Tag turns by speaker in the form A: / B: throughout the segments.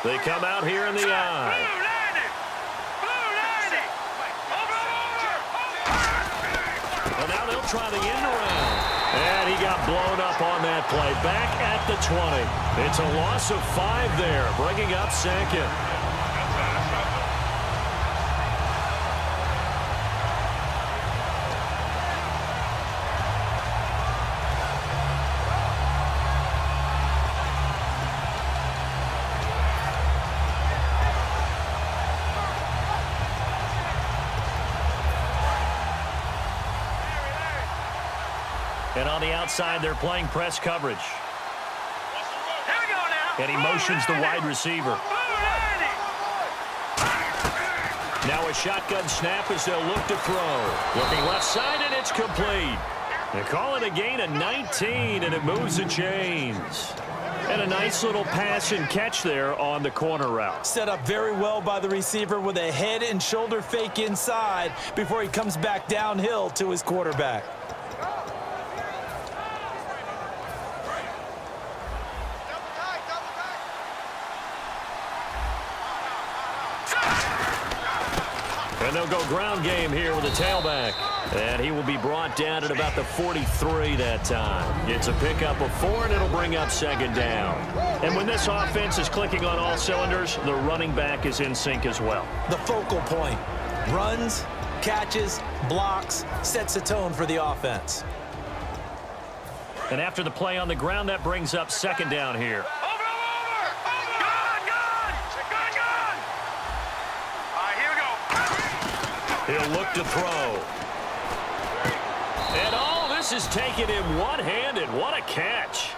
A: They come out here in the eye. Well, now they'll try the end around. And he got blown up on that play. Back at the 20. It's a loss of 5 there, bringing up second. And on the outside, they're playing press coverage. And he motions the wide receiver. Now a shotgun snap as they'll look to throw. Looking left side, and it's complete. They call it a gain of 19, and it moves the chains. And a nice little pass and catch there on the corner route.
B: Set up very well by the receiver with a head and shoulder fake inside before he comes back downhill to his quarterback.
A: And they'll go ground game here with a tailback. And he will be brought down at about the 43 that time. It's a pickup of 4, and it'll bring up second down. And when this offense is clicking on all cylinders, the running back is in sync as well.
B: The focal point. Runs, catches, blocks, sets the tone for the offense.
A: And after the play on the ground, that brings up second down here. He'll look to throw. And this is taking him one-handed. What a catch.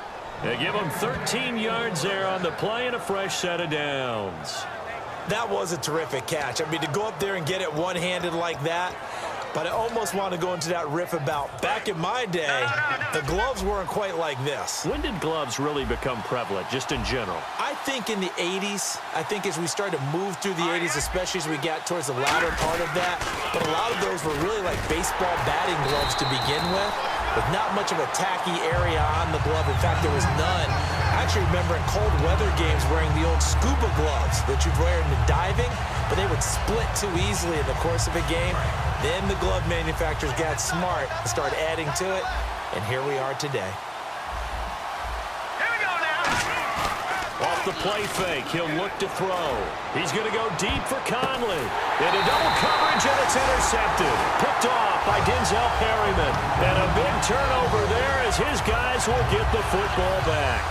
A: They give him 13 yards there on the play and a fresh set of downs.
B: That was a terrific catch. I mean, to go up there and get it one-handed like that, but I almost want to go into that riff about back in my day, the gloves weren't quite like this.
A: When did gloves really become prevalent, just in general?
B: I think in the 80s. I think as we started to move through the 80s, especially as we got towards the latter part of that. But a lot of those were really like baseball batting gloves to begin with not much of a tacky area on the glove. In fact, there was none. I actually remember in cold weather games wearing the old scuba gloves that you'd wear in the diving, but they would split too easily in the course of a game. Then the glove manufacturers got smart and started adding to it, and here we are today.
A: Off the play fake, he'll look to throw. He's going to go deep for Conley. Into double coverage, and it's intercepted. Picked off by Denzel Perryman. And a big turnover there as his guys will get the football back.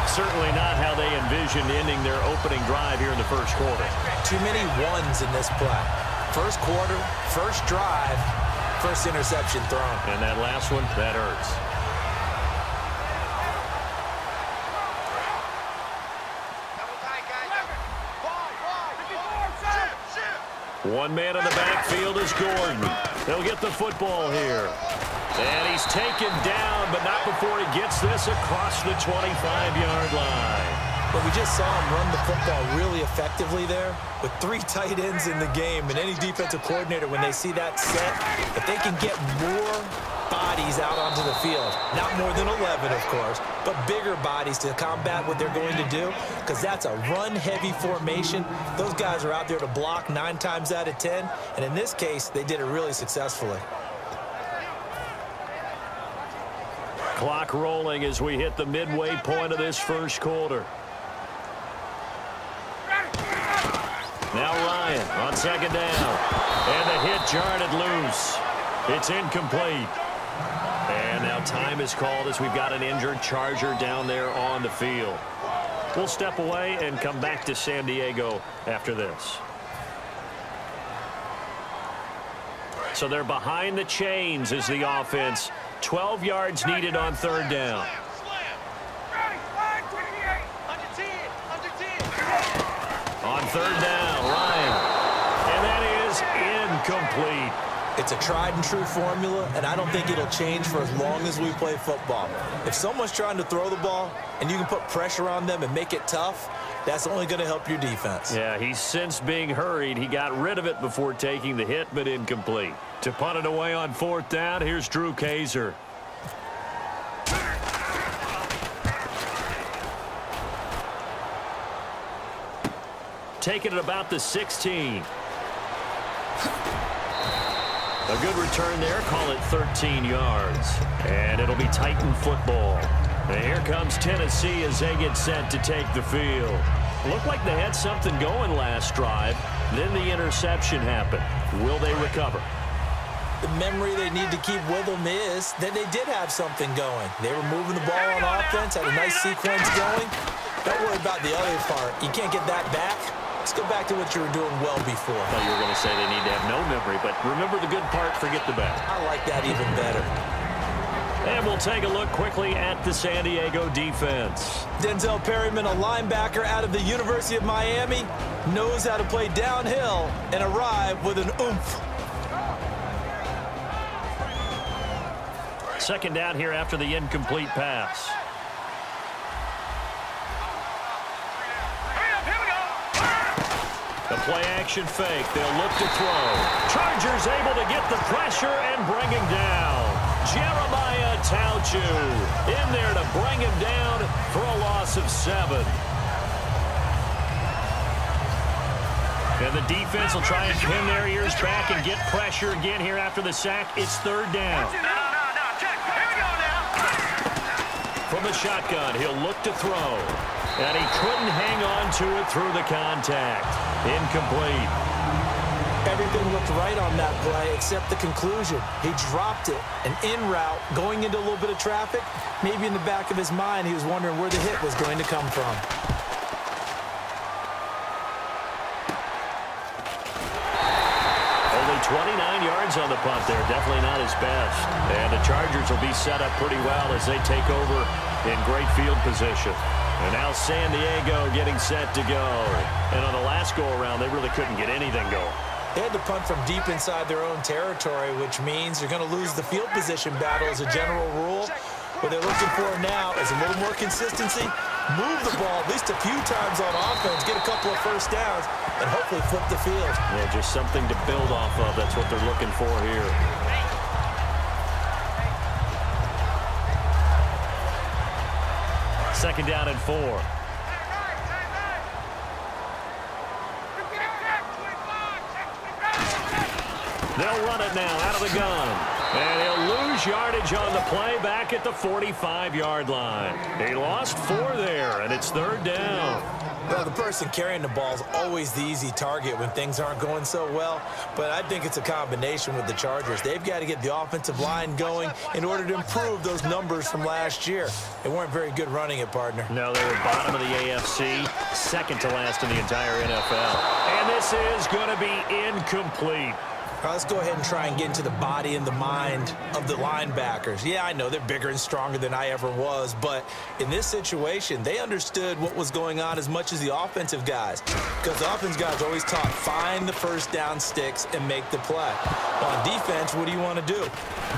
A: Certainly not how they envisioned ending their opening drive here in the first quarter.
B: Too many ones in this play. First quarter, first drive, first interception thrown.
A: And that last one, that hurts. One man in the backfield is Gordon. They'll get the football here. And he's taken down, but not before he gets this across the 25-yard line.
B: But we just saw him run the football really effectively there with 3 tight ends in the game. And any defensive coordinator, when they see that set, if they can get more bodies out onto the field, not more than 11, of course, but bigger bodies to combat what they're going to do, because that's a run-heavy formation. Those guys are out there to block 9 times out of 10, and in this case, they did it really successfully.
A: Clock rolling as we hit the midway point of this first quarter. Now Ryan on second down. And the hit jarred it loose. It's incomplete. And now time is called as we've got an injured Charger down there on the field. We'll step away and come back to San Diego after this. So they're behind the chains as the offense. 12 yards needed on third down. On third down, Ryan. And that is incomplete.
B: It's a tried-and-true formula, and I don't think it'll change for as long as we play football. If someone's trying to throw the ball and you can put pressure on them and make it tough, that's only going to help your defense.
A: Yeah, he's since being hurried. He got rid of it before taking the hit, but incomplete. To punt it away on fourth down, here's Drew Kaiser. taken at about the 16. A good return there. Call it 13 yards. And it'll be Titan football. And here comes Tennessee as they get set to take the field. Looked like they had something going last drive. Then the interception happened. Will they recover?
B: The memory they need to keep with them is that they did have something going. They were moving the ball on offense, had a nice sequence going. Don't worry about the other part. You can't get that back. Let's go back to what you were doing well before.
A: I thought you were going to say they need to have no memory, but remember the good part, forget the bad.
B: I like that even better.
A: And we'll take a look quickly at the San Diego defense.
B: Denzel Perryman, a linebacker out of the University of Miami, knows how to play downhill and arrive with an oomph.
A: Second down here after the incomplete pass. The play-action fake. They'll look to throw. Chargers able to get the pressure and bring him down. Jeremiah Tauchu in there to bring him down for a loss of 7. And the defense will try and pin their ears back and get pressure again here after the sack. It's third down. From the shotgun, he'll look to throw. And he couldn't hang on to it through the contact. Incomplete.
B: Everything looked right on that play except the conclusion. He dropped it. An in route going into a little bit of traffic. Maybe in the back of his mind he was wondering where the hit was going to come from.
A: Only 29 yards on the punt there. Definitely not his best. And the Chargers will be set up pretty well as they take over in great field position. And now San Diego getting set to go. And on the last go-around, they really couldn't get anything going.
B: They had to punt from deep inside their own territory, which means you're going to lose the field position battle as a general rule. What they're looking for now is a little more consistency, move the ball at least a few times on offense, get a couple of first downs, and hopefully flip the field.
A: Yeah, just something to build off of. That's what they're looking for here. Second down and 4. They'll run it now out of the gun. And he'll lose yardage on the play back at the 45-yard line. He lost 4 there, and it's third down.
B: Well, the person carrying the ball is always the easy target when things aren't going so well, but I think it's a combination with the Chargers. They've got to get the offensive line going in order to improve those numbers from last year. They weren't very good running it, partner.
A: No, they were bottom of the AFC, second to last in the entire NFL. And this is going to be incomplete.
B: All right, let's go ahead and try and get into the body and the mind of the linebackers. Yeah, I know they're bigger and stronger than I ever was, but in this situation, they understood what was going on as much as the offensive guys, because the offensive guys always taught find the first down sticks and make the play. On defense, what do you want to do?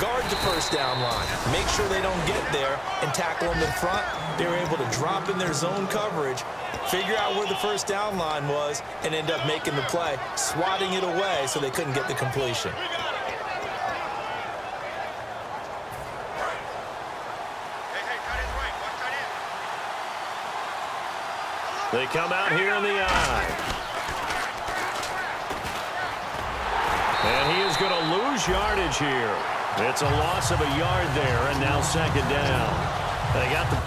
B: Guard the first down line. Make sure they don't get there and tackle them in front. They were able to drop in their zone coverage, figure out where the first down line was, and end up making the play, swatting it away so they couldn't get the completion.
A: They come out here in the eye. And he is going to lose yardage here. It's a loss of a yard there, and now second down. They got the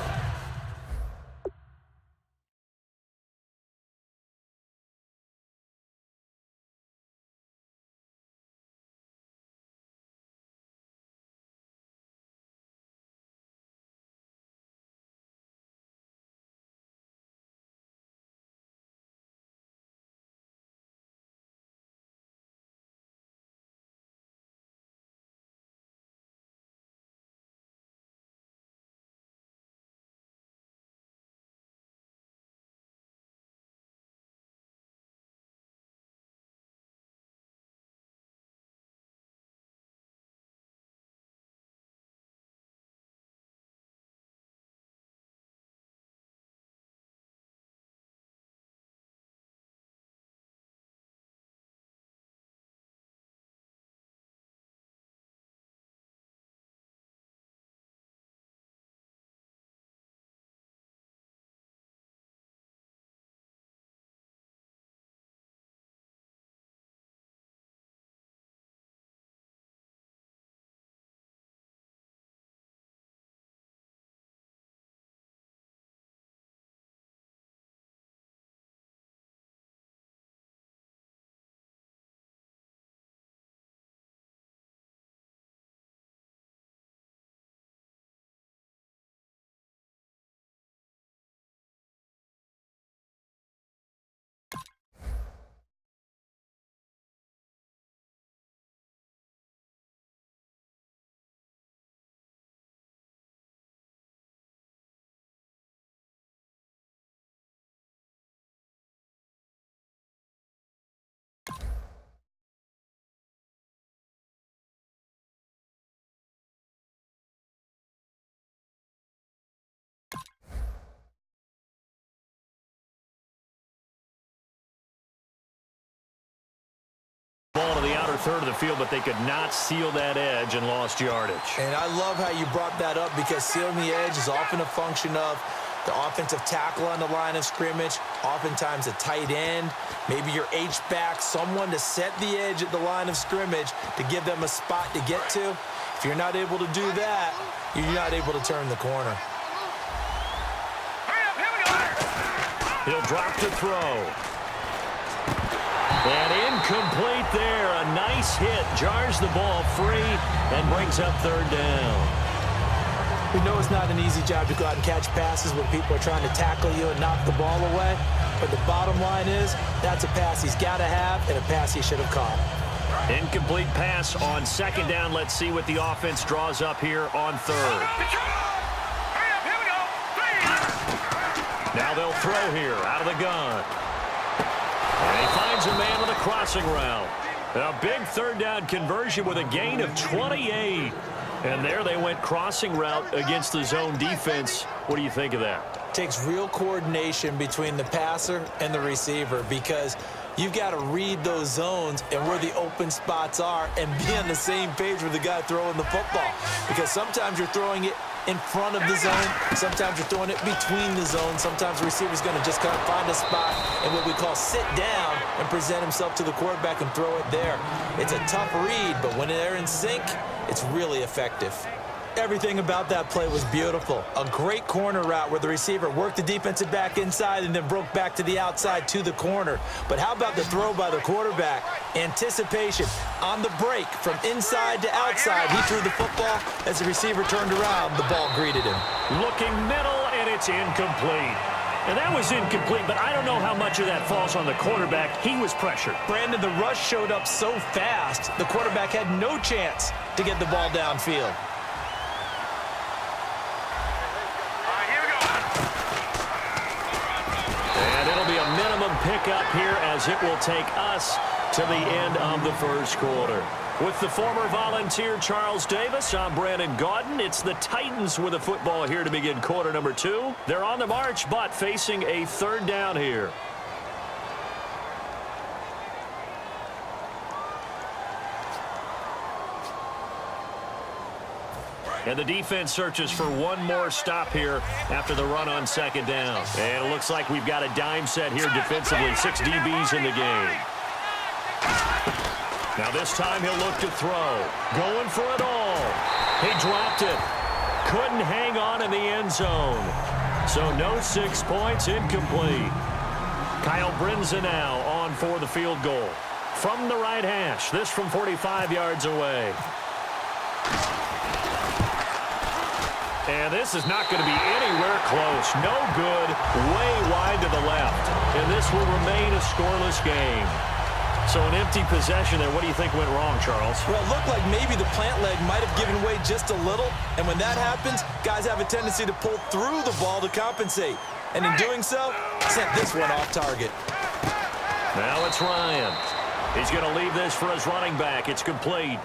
A: outer third of the field, but they could not seal that edge and lost yardage.
B: And I love how you brought that up, because sealing the edge is often a function of the offensive tackle on the line of scrimmage, oftentimes a tight end, maybe your H-back, someone to set the edge at the line of scrimmage to give them a spot to get to. If you're not able to do that, you're not able to turn the corner.
A: He'll drop to throw. And incomplete there. A nice hit. Jars the ball free and brings up third down.
B: We know it's not an easy job to go out and catch passes when people are trying to tackle you and knock the ball away. But the bottom line is, that's a pass he's got to have and a pass he should have caught.
A: Incomplete pass on second down. Let's see what the offense draws up here on third. Now they'll throw here out of the gun. And he finds a man on the crossing route. A big third down conversion with a gain of 28. And there they went crossing route against the zone defense. What do you think of that?
B: Takes real coordination between the passer and the receiver, because you've got to read those zones and where the open spots are and be on the same page with the guy throwing the football. Because sometimes you're throwing it in front of the zone. Sometimes you're throwing it between the zones. Sometimes the receiver's going to just kind of find a spot and what we call sit down and present himself to the quarterback and throw it there. It's a tough read, but when they're in sync, it's really effective. Everything about that play was beautiful. A great corner route where the receiver worked the defensive back inside and then broke back to the outside to the corner. But how about the throw by the quarterback? Anticipation on the break from inside to outside. He threw the football. As the receiver turned around, the ball greeted him.
A: Looking middle, and it's incomplete. And that was incomplete, but I don't know how much of that falls on the quarterback. He was pressured.
B: Brandon, the rush showed up so fast, the quarterback had no chance to get the ball downfield.
A: And it'll be a minimum pickup here as it will take us to the end of the first quarter. With the former Volunteer Charles Davis, I'm Brandon Gaudin. It's the Titans with a football here to begin quarter number 2. They're on the march, but facing a third down here. And the defense searches for one more stop here after the run on second down. And it looks like we've got a dime set here defensively. 6 DBs in the game. Now this time he'll look to throw. Going for it all. He dropped it. Couldn't hang on in the end zone. So no 6 points, incomplete. Kyle Brinza now on for the field goal. From the right hash. This from 45 yards away. And this is not going to be anywhere close. No good. Way wide to the left. And this will remain a scoreless game. So an empty possession there. What do you think went wrong, Charles?
B: Well, it looked like maybe the plant leg might have given way just a little. And when that happens, guys have a tendency to pull through the ball to compensate. And in doing so, sent this one off target.
A: Now it's Ryan. He's going to leave this for his running back. It's complete.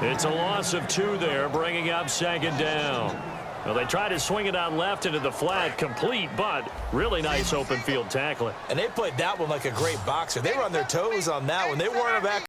A: It's a loss of 2 there, bringing up second down. Well, they tried to swing it out left into the flat, complete, but really nice open field tackling.
B: And they played that one like a great boxer. They were on their toes on that one. They weren't back.